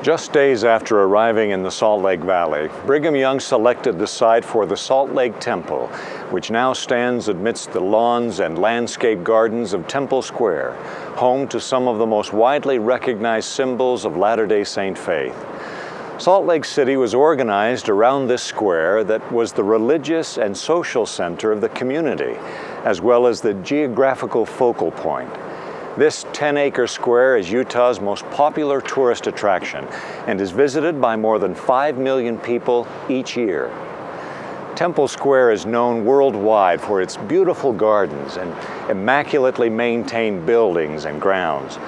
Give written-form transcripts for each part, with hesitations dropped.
Just days after arriving in the Salt Lake Valley, Brigham Young selected the site for the Salt Lake Temple, which now stands amidst the lawns and landscape gardens of Temple Square, home to some of the most widely recognized symbols of Latter-day Saint faith. Salt Lake City was organized around this square that was the religious and social center of the community, as well as the geographical focal point. This 10-acre square is Utah's most popular tourist attraction and is visited by more than 5 million people each year. Temple Square is known worldwide for its beautiful gardens and immaculately maintained buildings and grounds.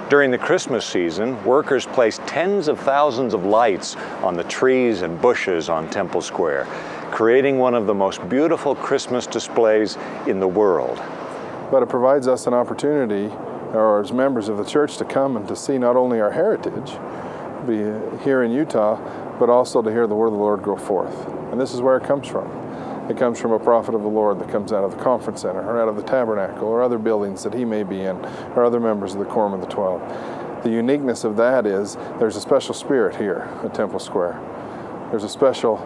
During the Christmas season, workers place tens of thousands of lights on the trees and bushes on Temple Square, creating one of the most beautiful Christmas displays in the world. But it provides us an opportunity, or as members of the church, to come and to see not only our heritage be here in Utah, but also to hear the word of the Lord go forth. And this is where it comes from. It comes from a prophet of the Lord that comes out of the conference center, or out of the tabernacle, or other buildings that he may be in, or other members of the Quorum of the 12. The uniqueness of that is there's a special spirit here at Temple Square. There's a special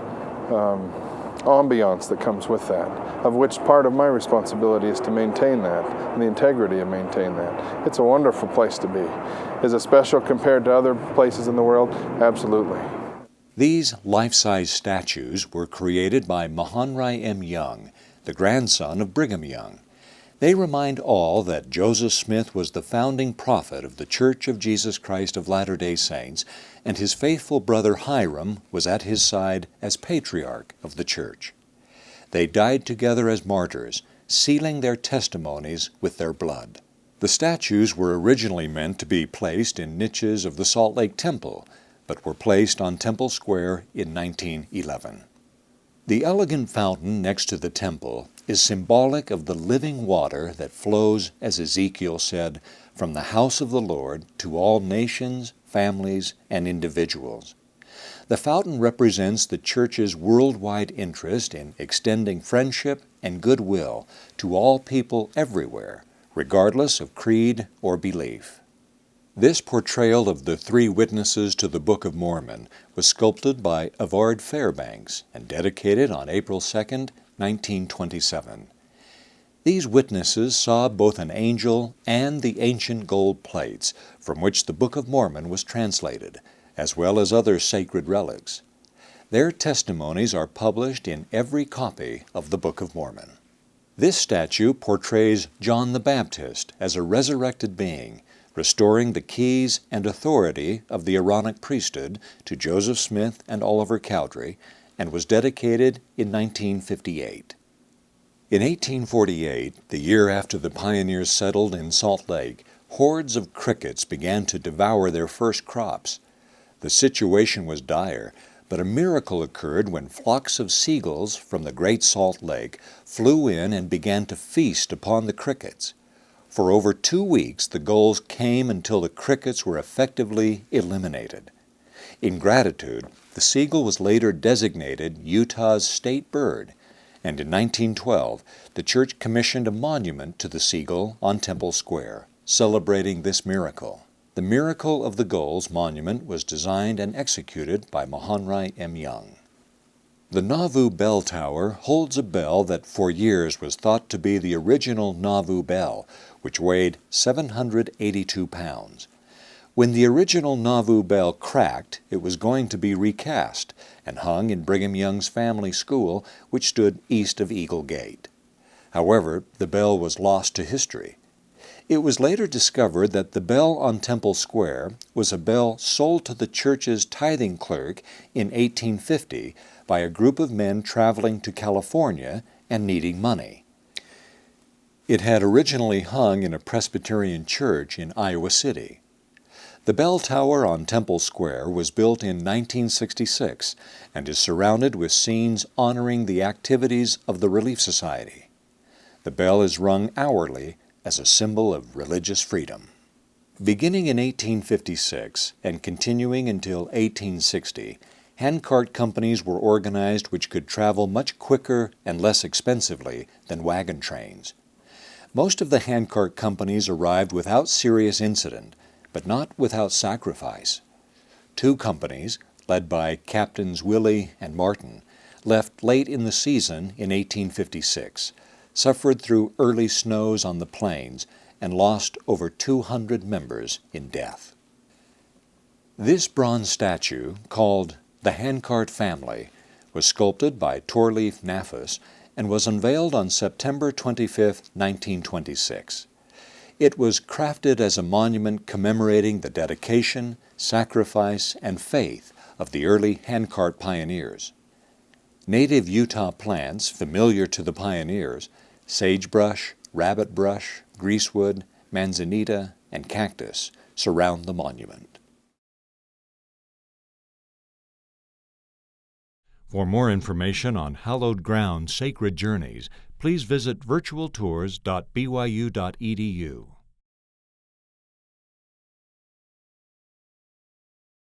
ambiance that comes with that, of which part of my responsibility is to maintain that, and the integrity of maintain that. It's a wonderful place to be. Is it special compared to other places in the world? Absolutely. These life-size statues were created by Mahonri M. Young, the grandson of Brigham Young. They remind all that Joseph Smith was the founding prophet of the Church of Jesus Christ of Latter-day Saints, and his faithful brother Hiram was at his side as patriarch of the church. They died together as martyrs, sealing their testimonies with their blood. The statues were originally meant to be placed in niches of the Salt Lake Temple, but were placed on Temple Square in 1911. The elegant fountain next to the temple is symbolic of the living water that flows, as Ezekiel said, from the house of the Lord to all nations, families, and individuals. The fountain represents the church's worldwide interest in extending friendship and goodwill to all people everywhere, regardless of creed or belief. This portrayal of the three witnesses to the Book of Mormon was sculpted by Avard Fairbanks and dedicated on April 2, 1927. These witnesses saw both an angel and the ancient gold plates from which the Book of Mormon was translated, as well as other sacred relics. Their testimonies are published in every copy of the Book of Mormon. This statue portrays John the Baptist as a resurrected being, restoring the keys and authority of the Aaronic priesthood to Joseph Smith and Oliver Cowdery, and was dedicated in 1958. In 1848, the year after the pioneers settled in Salt Lake, hordes of crickets began to devour their first crops. The situation was dire, but a miracle occurred when flocks of seagulls from the Great Salt Lake flew in and began to feast upon the crickets. For over 2 weeks, the gulls came until the crickets were effectively eliminated. In gratitude, the seagull was later designated Utah's state bird, and in 1912, the church commissioned a monument to the seagull on Temple Square, celebrating this miracle. The Miracle of the Gulls monument was designed and executed by Mahonri M. Young. The Nauvoo Bell Tower holds a bell that for years was thought to be the original Nauvoo bell, which weighed 782 pounds. When the original Nauvoo bell cracked, it was going to be recast and hung in Brigham Young's family school, which stood east of Eagle Gate. However, the bell was lost to history. It was later discovered that the bell on Temple Square was a bell sold to the church's tithing clerk in 1850 by a group of men traveling to California and needing money. It had originally hung in a Presbyterian church in Iowa City. The bell tower on Temple Square was built in 1966 and is surrounded with scenes honoring the activities of the Relief Society. The bell is rung hourly as a symbol of religious freedom. Beginning in 1856 and continuing until 1860, handcart companies were organized which could travel much quicker and less expensively than wagon trains. Most of the handcart companies arrived without serious incident, but not without sacrifice. 2 companies, led by Captains Willie and Martin, left late in the season in 1856, suffered through early snows on the plains, and lost over 200 members in death. This bronze statue, called the Handcart Family, was sculpted by Torleif Nafis and was unveiled on September 25, 1926. It was crafted as a monument commemorating the dedication, sacrifice, and faith of the early handcart pioneers. Native Utah plants familiar to the pioneers, sagebrush, rabbitbrush, greasewood, manzanita, and cactus, surround the monument. For more information on hallowed ground sacred journeys, please visit virtualtours.byu.edu.